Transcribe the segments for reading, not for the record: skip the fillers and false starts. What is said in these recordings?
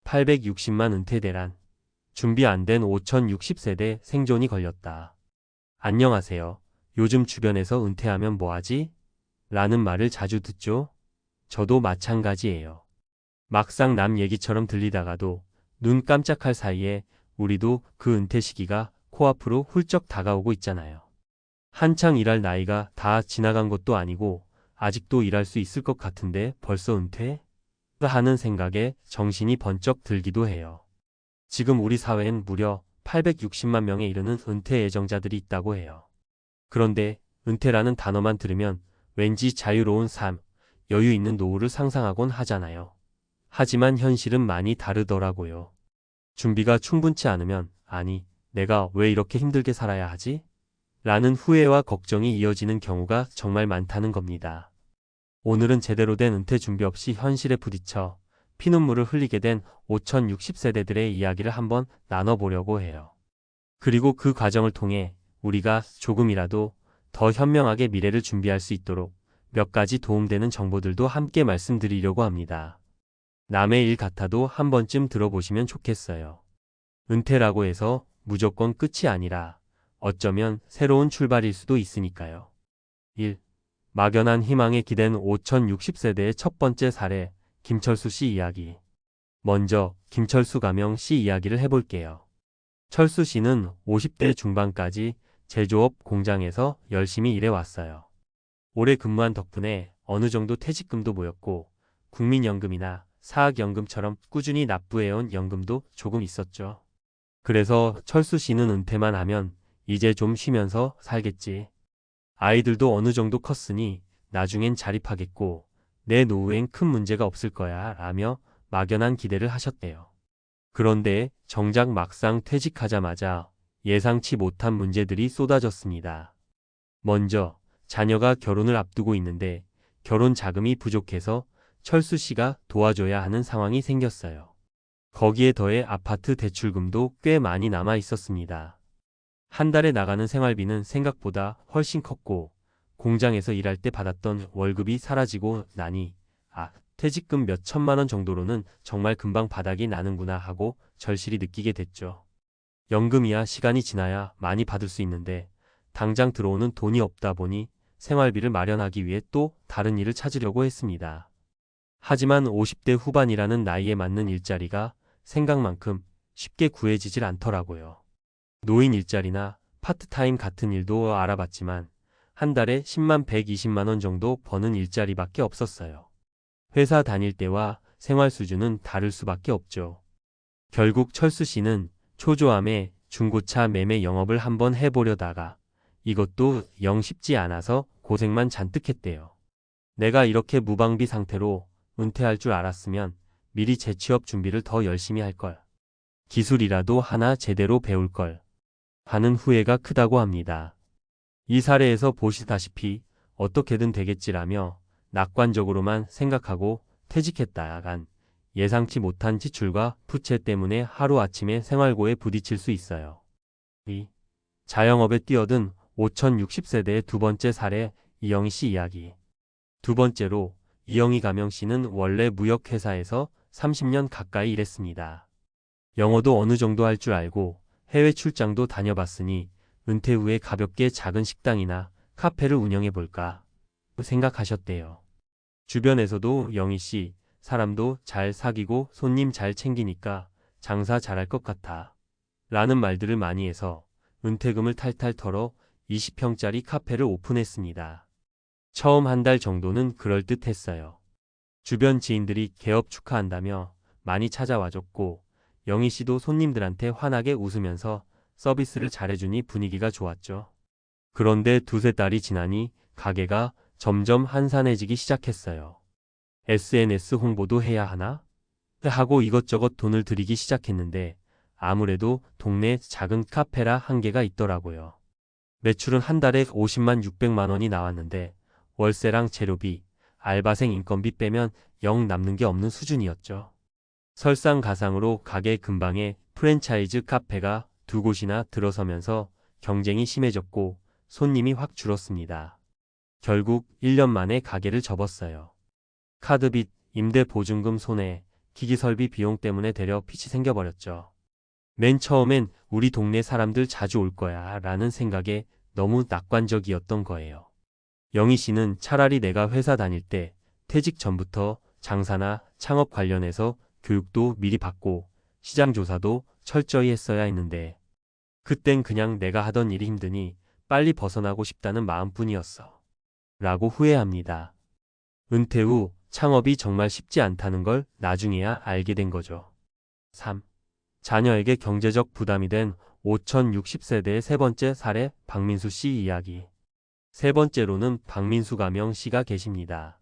860만 은퇴 대란. 준비 안 된 5060세대 생존이 걸렸다. 안녕하세요. 요즘 주변에서 은퇴하면 뭐하지? 라는 말을 자주 듣죠? 저도 마찬가지예요. 막상 남 얘기처럼 들리다가도 눈 깜짝할 사이에 우리도 그 은퇴 시기가 코앞으로 훌쩍 다가오고 있잖아요. 한창 일할 나이가 다 지나간 것도 아니고 아직도 일할 수 있을 것 같은데 벌써 은퇴? 하는 생각에 정신이 번쩍 들기도 해요. 지금 우리 사회엔 무려 860만 명에 이르는 은퇴 예정자들이 있다고 해요. 그런데 은퇴라는 단어만 들으면 왠지 자유로운 삶, 여유 있는 노후를 상상하곤 하잖아요. 하지만 현실은 많이 다르더라고요. 준비가 충분치 않으면 아니, 내가 왜 이렇게 힘들게 살아야 하지? 라는 후회와 걱정이 이어지는 경우가 정말 많다는 겁니다. 오늘은 제대로 된 은퇴 준비 없이 현실에 부딪혀 피눈물을 흘리게 된 5060세대들의 이야기를 한번 나눠보려고 해요. 그리고 그 과정을 통해 우리가 조금이라도 더 현명하게 미래를 준비할 수 있도록 몇 가지 도움되는 정보들도 함께 말씀드리려고 합니다. 남의 일 같아도 한 번쯤 들어보시면 좋겠어요. 은퇴라고 해서 무조건 끝이 아니라 어쩌면 새로운 출발일 수도 있으니까요. 1. 막연한 희망에 기댄 5060세대의 첫 번째 사례, 김철수 씨 이야기. 먼저 김철수 가명 씨 이야기를 해볼게요. 철수 씨는 50대 중반까지 제조업 공장에서 열심히 일해왔어요. 오래 근무한 덕분에 어느 정도 퇴직금도 모였고 국민연금이나 사학연금처럼 꾸준히 납부해온 연금도 조금 있었죠. 그래서 철수 씨는 은퇴만 하면 이제 좀 쉬면서 살겠지. 아이들도 어느 정도 컸으니 나중엔 자립하겠고 내 노후엔 큰 문제가 없을 거야 라며 막연한 기대를 하셨대요. 그런데 정작 막상 퇴직하자마자 예상치 못한 문제들이 쏟아졌습니다. 먼저 자녀가 결혼을 앞두고 있는데 결혼 자금이 부족해서 철수 씨가 도와줘야 하는 상황이 생겼어요. 거기에 더해 아파트 대출금도 꽤 많이 남아 있었습니다. 한 달에 나가는 생활비는 생각보다 훨씬 컸고 공장에서 일할 때 받았던 월급이 사라지고 나니 퇴직금 몇 천만 원 정도로는 정말 금방 바닥이 나는구나 하고 절실히 느끼게 됐죠. 연금이야 시간이 지나야 많이 받을 수 있는데 당장 들어오는 돈이 없다 보니 생활비를 마련하기 위해 또 다른 일을 찾으려고 했습니다. 하지만 50대 후반이라는 나이에 맞는 일자리가 생각만큼 쉽게 구해지질 않더라고요. 노인 일자리나 파트타임 같은 일도 알아봤지만 한 달에 10만 120만 원 정도 버는 일자리밖에 없었어요. 회사 다닐 때와 생활 수준은 다를 수밖에 없죠. 결국 철수 씨는 초조함에 중고차 매매 영업을 한번 해보려다가 이것도 영 쉽지 않아서 고생만 잔뜩 했대요. 내가 이렇게 무방비 상태로 은퇴할 줄 알았으면 미리 재취업 준비를 더 열심히 할 걸. 기술이라도 하나 제대로 배울 걸. 하는 후회가 크다고 합니다. 이 사례에서 보시다시피 어떻게든 되겠지라며 낙관적으로만 생각하고 퇴직했다간 예상치 못한 지출과 부채 때문에 하루아침에 생활고에 부딪힐 수 있어요. 2. 자영업에 뛰어든 5060세대의 두 번째 사례 이영희 씨 이야기. 두 번째로 이영희 가명 씨는 원래 무역회사에서 30년 가까이 일했습니다. 영어도 어느 정도 할 줄 알고 해외 출장도 다녀봤으니 은퇴 후에 가볍게 작은 식당이나 카페를 운영해볼까 생각하셨대요. 주변에서도 영희 씨, 사람도 잘 사귀고 손님 잘 챙기니까 장사 잘할 것 같아 라는 말들을 많이 해서 은퇴금을 탈탈 털어 20평짜리 카페를 오픈했습니다. 처음 한 달 정도는 그럴듯했어요. 주변 지인들이 개업 축하한다며 많이 찾아와줬고 영희 씨도 손님들한테 환하게 웃으면서 서비스를 잘해주니 분위기가 좋았죠. 그런데 두세 달이 지나니 가게가 점점 한산해지기 시작했어요. SNS 홍보도 해야 하나? 하고 이것저것 돈을 들이기 시작했는데 아무래도 동네 작은 카페라 한계가 있더라고요. 매출은 한 달에 50만 600만 원이 나왔는데 월세랑 재료비, 알바생 인건비 빼면 영 남는 게 없는 수준이었죠. 설상가상으로 가게 근방에 프랜차이즈 카페가 두 곳이나 들어서면서 경쟁이 심해졌고 손님이 확 줄었습니다. 결국 1년 만에 가게를 접었어요. 카드빚, 임대 보증금 손해, 기기 설비 비용 때문에 되려 빚이 생겨버렸죠. 맨 처음엔 우리 동네 사람들 자주 올 거야 라는 생각에 너무 낙관적이었던 거예요. 영희 씨는 차라리 내가 회사 다닐 때 퇴직 전부터 장사나 창업 관련해서 교육도 미리 받고 시장 조사도 철저히 했어야 했는데 그땐 그냥 내가 하던 일이 힘드니 빨리 벗어나고 싶다는 마음뿐이었어. 라고 후회합니다. 은퇴 후 창업이 정말 쉽지 않다는 걸 나중에야 알게 된 거죠. 3. 자녀에게 경제적 부담이 된 5060세대의 세 번째 사례 박민수 씨 이야기. 세 번째로는 박민수 가명 씨가 계십니다.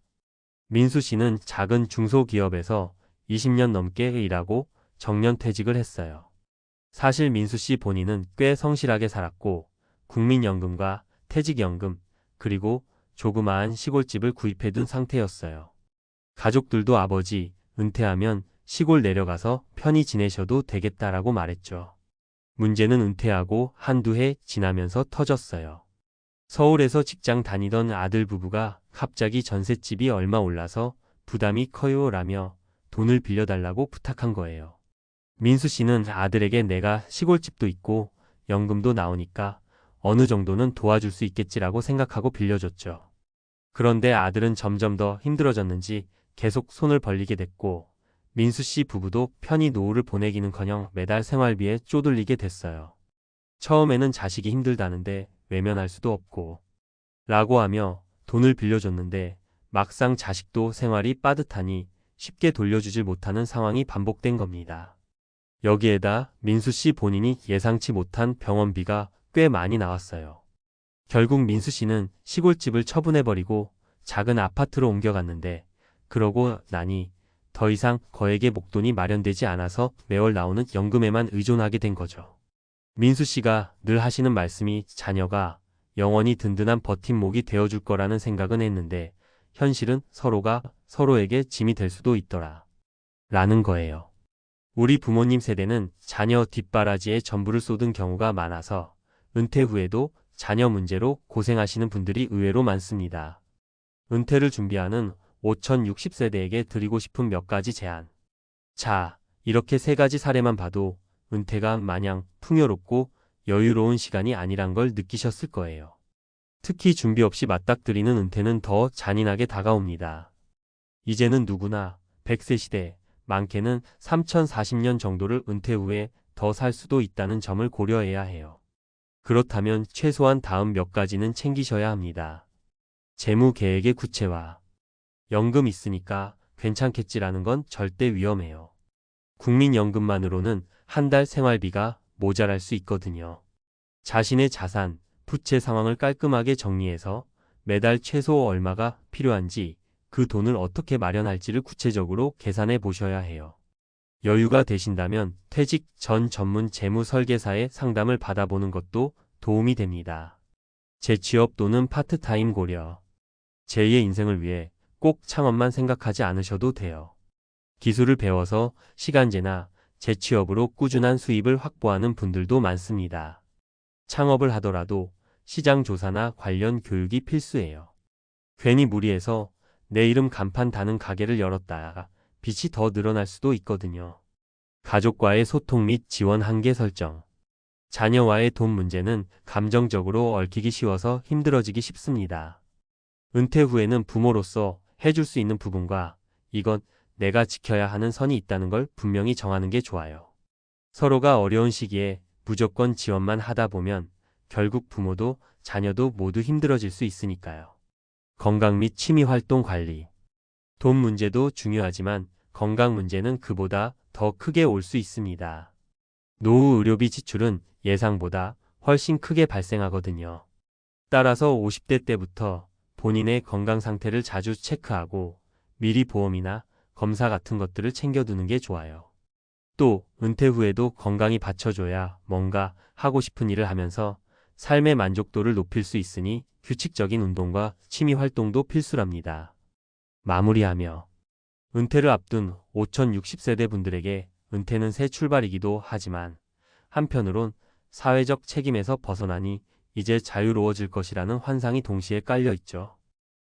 민수 씨는 작은 중소기업에서 20년 넘게 일하고 정년퇴직을 했어요. 사실 민수 씨 본인은 꽤 성실하게 살았고 국민연금과 퇴직연금 그리고 조그마한 시골집을 구입해둔 상태였어요. 가족들도 아버지 은퇴하면 시골 내려가서 편히 지내셔도 되겠다라고 말했죠. 문제는 은퇴하고 한두 해 지나면서 터졌어요. 서울에서 직장 다니던 아들 부부가 갑자기 전셋집이 얼마 올라서 부담이 커요 라며 돈을 빌려달라고 부탁한 거예요. 민수 씨는 아들에게 내가 시골집도 있고 연금도 나오니까 어느 정도는 도와줄 수 있겠지라고 생각하고 빌려줬죠. 그런데 아들은 점점 더 힘들어졌는지 계속 손을 벌리게 됐고 민수 씨 부부도 편히 노후를 보내기는커녕 매달 생활비에 쪼들리게 됐어요. 처음에는 자식이 힘들다는데 외면할 수도 없고 라고 하며 돈을 빌려줬는데 막상 자식도 생활이 빠듯하니 쉽게 돌려주질 못하는 상황이 반복된 겁니다. 여기에다 민수 씨 본인이 예상치 못한 병원비가 꽤 많이 나왔어요. 결국 민수 씨는 시골집을 처분해버리고 작은 아파트로 옮겨갔는데 그러고 나니 더 이상 거액의 목돈이 마련되지 않아서 매월 나오는 연금에만 의존하게 된 거죠. 민수 씨가 늘 하시는 말씀이 자녀가 영원히 든든한 버팀목이 되어줄 거라는 생각은 했는데 현실은 서로가 서로에게 짐이 될 수도 있더라. 라는 거예요. 우리 부모님 세대는 자녀 뒷바라지에 전부를 쏟은 경우가 많아서 은퇴 후에도 자녀 문제로 고생하시는 분들이 의외로 많습니다. 은퇴를 준비하는 5060세대에게 드리고 싶은 몇 가지 제안. 자, 이렇게 세 가지 사례만 봐도 은퇴가 마냥 풍요롭고 여유로운 시간이 아니란 걸 느끼셨을 거예요. 특히 준비 없이 맞닥뜨리는 은퇴는 더 잔인하게 다가옵니다. 이제는 누구나 100세 시대, 많게는 3040년 정도를 은퇴 후에 더 살 수도 있다는 점을 고려해야 해요. 그렇다면 최소한 다음 몇 가지는 챙기셔야 합니다. 재무 계획의 구체화. 연금 있으니까 괜찮겠지라는 건 절대 위험해요. 국민연금만으로는 한 달 생활비가 모자랄 수 있거든요. 자신의 자산, 부채 상황을 깔끔하게 정리해서 매달 최소 얼마가 필요한지 그 돈을 어떻게 마련할지를 구체적으로 계산해 보셔야 해요. 여유가 되신다면 퇴직 전 전문 재무 설계사의 상담을 받아보는 것도 도움이 됩니다. 재취업 또는 파트타임 고려. 제2의 인생을 위해 꼭 창업만 생각하지 않으셔도 돼요. 기술을 배워서 시간제나 재취업으로 꾸준한 수입을 확보하는 분들도 많습니다. 창업을 하더라도 시장 조사나 관련 교육이 필수예요. 괜히 무리해서 내 이름 간판 다는 가게를 열었다가 빚이 더 늘어날 수도 있거든요. 가족과의 소통 및 지원 한계 설정. 자녀와의 돈 문제는 감정적으로 얽히기 쉬워서 힘들어지기 쉽습니다. 은퇴 후에는 부모로서 해줄 수 있는 부분과 이건 내가 지켜야 하는 선이 있다는 걸 분명히 정하는 게 좋아요. 서로가 어려운 시기에 무조건 지원만 하다 보면 결국 부모도 자녀도 모두 힘들어질 수 있으니까요. 건강 및 취미 활동 관리. 돈 문제도 중요하지만 건강 문제는 그보다 더 크게 올 수 있습니다. 노후 의료비 지출은 예상보다 훨씬 크게 발생하거든요. 따라서 50대 때부터 본인의 건강 상태를 자주 체크하고 미리 보험이나 검사 같은 것들을 챙겨두는 게 좋아요. 또 은퇴 후에도 건강이 받쳐줘야 뭔가 하고 싶은 일을 하면서 삶의 만족도를 높일 수 있으니 규칙적인 운동과 취미 활동도 필수랍니다. 마무리하며 은퇴를 앞둔 5060세대 분들에게 은퇴는 새 출발이기도 하지만 한편으론 사회적 책임에서 벗어나니 이제 자유로워질 것이라는 환상이 동시에 깔려 있죠.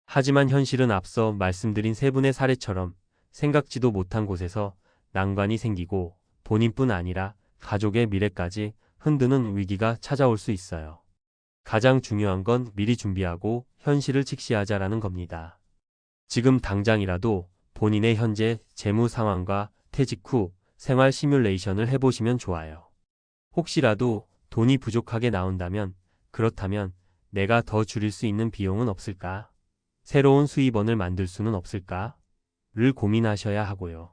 하지만 현실은 앞서 말씀드린 세 분의 사례처럼 생각지도 못한 곳에서 난관이 생기고 본인뿐 아니라 가족의 미래까지 흔드는 위기가 찾아올 수 있어요. 가장 중요한 건 미리 준비하고 현실을 직시하자라는 겁니다. 지금 당장이라도 본인의 현재 재무 상황과 퇴직 후 생활 시뮬레이션을 해보시면 좋아요. 혹시라도 돈이 부족하게 나온다면, 그렇다면 내가 더 줄일 수 있는 비용은 없을까? 새로운 수입원을 만들 수는 없을까? 를 고민하셔야 하고요.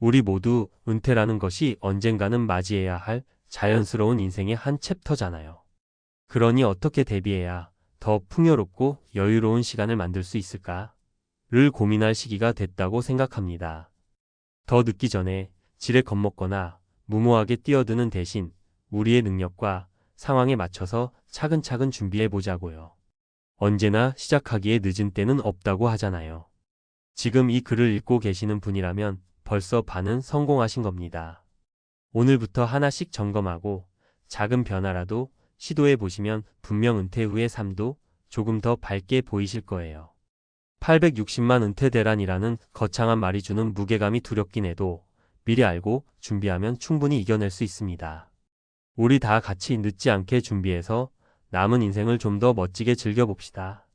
우리 모두 은퇴라는 것이 언젠가는 맞이해야 할 자연스러운 인생의 한 챕터잖아요. 그러니 어떻게 대비해야 더 풍요롭고 여유로운 시간을 만들 수 있을까? 를 고민할 시기가 됐다고 생각합니다. 더 늦기 전에 지레 겁먹거나 무모하게 뛰어드는 대신 우리의 능력과 상황에 맞춰서 차근차근 준비해 보자고요. 언제나 시작하기에 늦은 때는 없다고 하잖아요. 지금 이 글을 읽고 계시는 분이라면 벌써 반은 성공하신 겁니다. 오늘부터 하나씩 점검하고 작은 변화라도 시도해 보시면 분명 은퇴 후의 삶도 조금 더 밝게 보이실 거예요. 860만 은퇴대란이라는 거창한 말이 주는 무게감이 두렵긴 해도 미리 알고 준비하면 충분히 이겨낼 수 있습니다. 우리 다 같이 늦지 않게 준비해서 남은 인생을 좀 더 멋지게 즐겨봅시다.